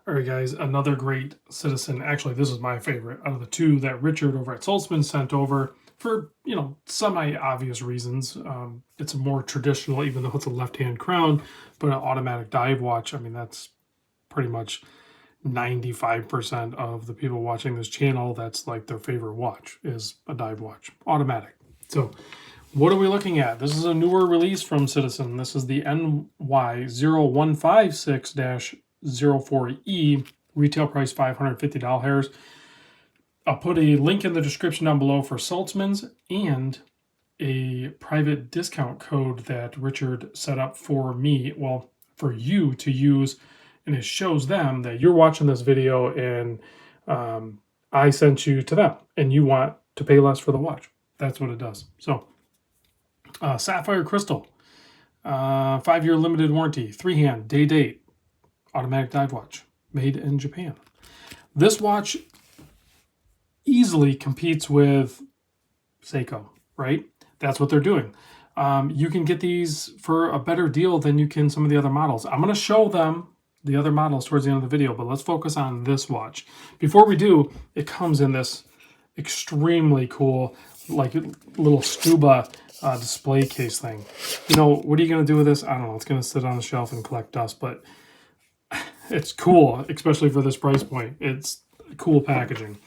All right, guys, another great Citizen. Actually, this is my favorite out of the two that Richard over at Saltzman sent over for, semi-obvious reasons. It's a more traditional, even though it's a left-hand crown, but an automatic dive watch. I mean, that's pretty much 95% of the people watching this channel. That's like their favorite watch is a dive watch, automatic. So what are we looking at? This is a newer release from Citizen. This is the NY0156-04E, retail price $550. I'll put a link in the description down below for Saltzman's and a private discount code that Richard set up for me, well, for you to use, and it shows them that you're watching this video and I sent you to them and you want to pay less for the watch. That's what it does. So sapphire crystal, 5-year limited warranty, 3-hand, day date, automatic dive watch, made in Japan. This watch easily competes with Seiko, right? That's what they're doing. You can get these for a better deal than you can some of the other models. I'm going to show them the other models towards the end of the video, but let's focus on this watch. Before we do, it comes in this extremely cool, like little scuba display case thing. What are you going to do with this? I don't know. It's going to sit on the shelf and collect dust, but it's cool, especially for this price point. It's cool packaging.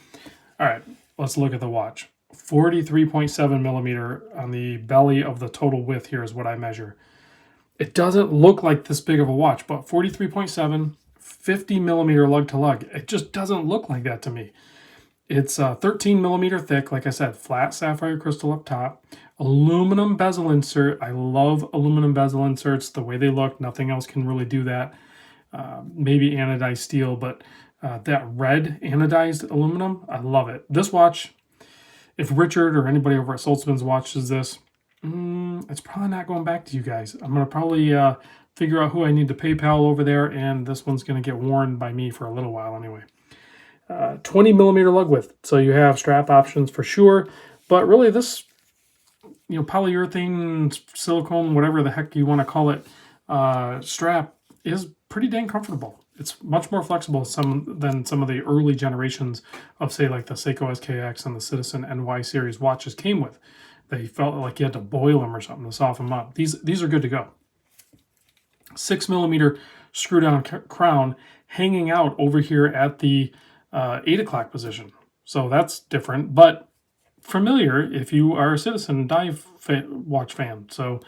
All right, let's look at the watch. 43.7 millimeter on the belly of the total width here is what I measure. It doesn't look like this big of a watch, but 43.7, 50 millimeter lug to lug. It just doesn't look like that to me. It's 13 millimeter thick, like I said, flat sapphire crystal up top, aluminum bezel insert. I love aluminum bezel inserts, the way they look. Nothing else can really do that. Maybe anodized steel, but that red anodized aluminum, I love it. This watch, if Richard or anybody over at Saltzman's watches this, it's probably not going back to you guys. I'm going to probably figure out who I need to PayPal over there, and this one's going to get worn by me for a little while anyway. 20 millimeter lug width, so you have strap options for sure, but really this, polyurethane, silicone, whatever the heck you want to call it, strap is pretty dang comfortable. It's much more flexible than some of the early generations of, say, like the Seiko SKX and the Citizen NY series watches came with. They felt like you had to boil them or something to soften them up. These are good to go. 6 millimeter screw down crown hanging out over here at the 8 o'clock position. So that's different, but familiar if you are a Citizen dive watch fan. So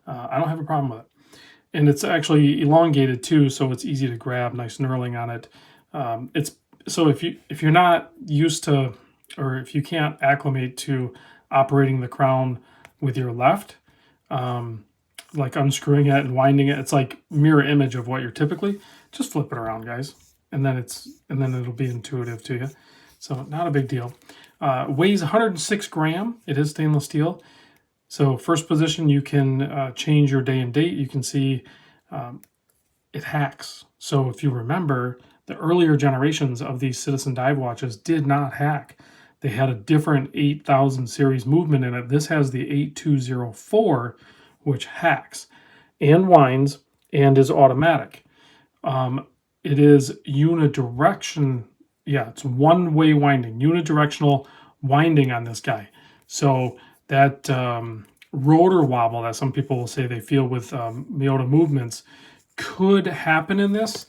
I don't have a problem with it. And it's actually elongated too, so it's easy to grab, nice knurling on it. So if you're not used to, or if you can't acclimate to operating the crown with your left, like unscrewing it and winding it, it's like mirror image of what you're typically. Just flip it around, guys, and then it'll be intuitive to you. So not a big deal. Weighs 106 gram. It is stainless steel. So first position, you can change your day and date. You can see it hacks. So if you remember, the earlier generations of these Citizen dive watches did not hack. They had a different 8000 series movement in it. This has the 8204, which hacks and winds and is automatic. It is unidirection. Yeah, it's one-way winding, unidirectional winding on this guy. So that rotor wobble that some people will say they feel with Miyota movements could happen in this.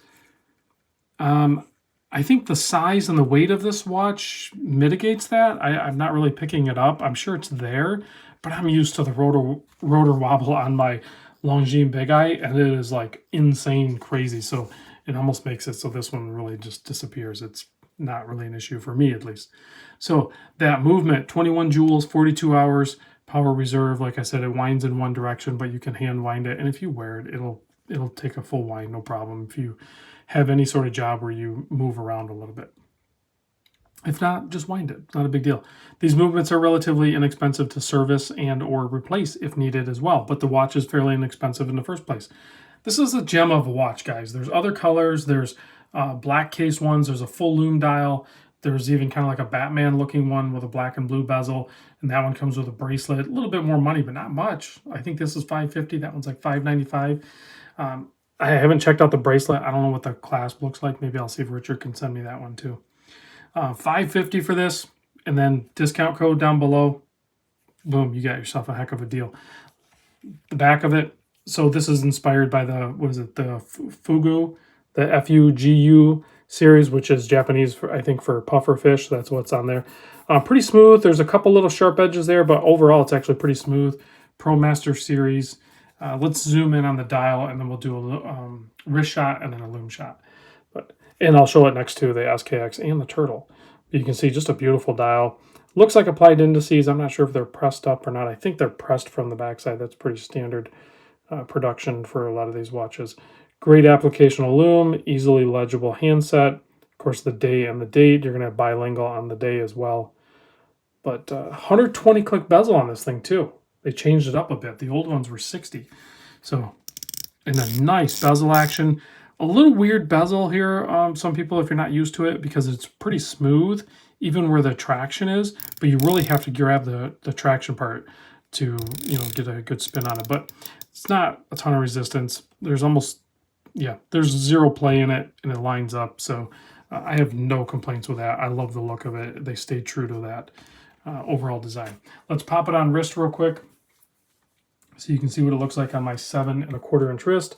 I think the size and the weight of this watch mitigates that. I'm not really picking it up. I'm sure it's there, but I'm used to the rotor wobble on my Longines Big Eye, and it is like insane crazy. So it almost makes it so this one really just disappears. It's not really an issue for me, at least. So that movement, 21 joules, 42 hours, power reserve. Like I said, it winds in one direction, but you can hand wind it. And if you wear it, it'll take a full wind, no problem. If you have any sort of job where you move around a little bit. If not, just wind it. Not a big deal. These movements are relatively inexpensive to service and or replace if needed as well, but the watch is fairly inexpensive in the first place. This is a gem of a watch, guys. There's other colors. There's black case ones. There's a full lume dial. There's even kind of like a Batman looking one with a black and blue bezel, and that one comes with a bracelet. A little bit more money, but not much. I think this is $550. That one's like $595. I haven't checked out the bracelet. I don't know what the clasp looks like. Maybe I'll see if Richard can send me that one too. $5.50 for this, and then discount code down below. Boom, you got yourself a heck of a deal. The back of it. So this is inspired by the, what is it, the Fugu, the Fugu series, which is Japanese, for, I think, for puffer fish. That's what's on there. Pretty smooth. There's a couple little sharp edges there, but overall it's actually pretty smooth. ProMaster series. Let's zoom in on the dial, and then we'll do a wrist shot and then a loom shot. And I'll show it next to the SKX and the Turtle. You can see just a beautiful dial. Looks like applied indices. I'm not sure if they're pressed up or not. I think they're pressed from the backside. That's pretty standard production for a lot of these watches. Great applicational loom, easily legible handset. Of course, the day and the date. You're going to have bilingual on the day as well. But 120 click bezel on this thing too. They changed it up a bit. The old ones were 60. So, and a nice bezel action. A little weird bezel here, some people, if you're not used to it, because it's pretty smooth, even where the traction is, but you really have to grab the traction part to, you know, get a good spin on it. But it's not a ton of resistance. There's almost, yeah, there's zero play in it, and it lines up. So I have no complaints with that. I love the look of it. They stayed true to that overall design. Let's pop it on wrist real quick so you can see what it looks like on my 7¼ inch wrist.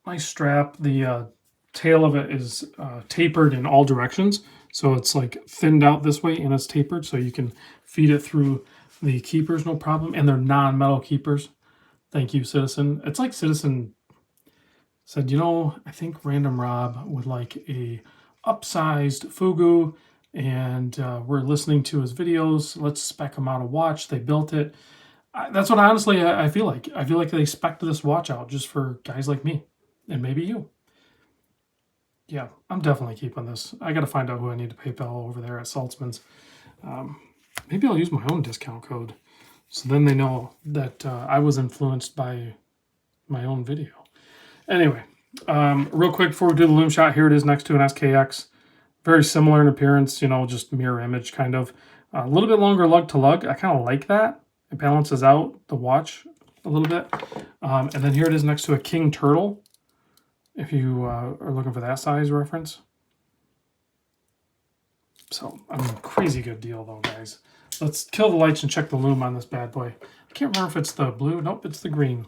Nice strap. The tail of it is tapered in all directions, so it's like thinned out this way and it's tapered, so you can feed it through the keepers no problem, and they're non-metal keepers. Thank you, Citizen. It's like Citizen said, you know, I think Random Rob would like a upsized Fugu, and we're listening to his videos. Let's spec him out a watch. They built it. That's what honestly I feel like. I feel like they spec'd this watch out just for guys like me. And maybe you. Yeah, I'm definitely keeping this. I got to find out who I need to PayPal over there at Saltzman's. Maybe I'll use my own discount code, so then they know that I was influenced by my own video. Anyway, real quick before we do the loom shot, here it is next to an SKX. Very similar in appearance, you know, just mirror image kind of. A little bit longer lug to lug. I kind of like that. It balances out the watch a little bit. And then here it is next to a King Turtle, if you are looking for that size reference. So, I mean, crazy good deal though, guys. Let's kill the lights and check the loom on this bad boy. I can't remember if it's the blue. Nope, it's the green.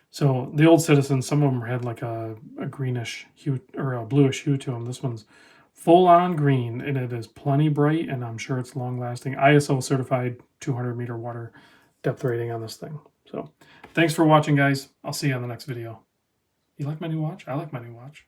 So the old Citizens, some of them had like a greenish hue or a bluish hue to them. This one's full on green, and it is plenty bright, and I'm sure it's long lasting. ISO certified 200-meter water depth rating on this thing. So thanks for watching, guys. I'll see you on the next video. You like my new watch? I like my new watch.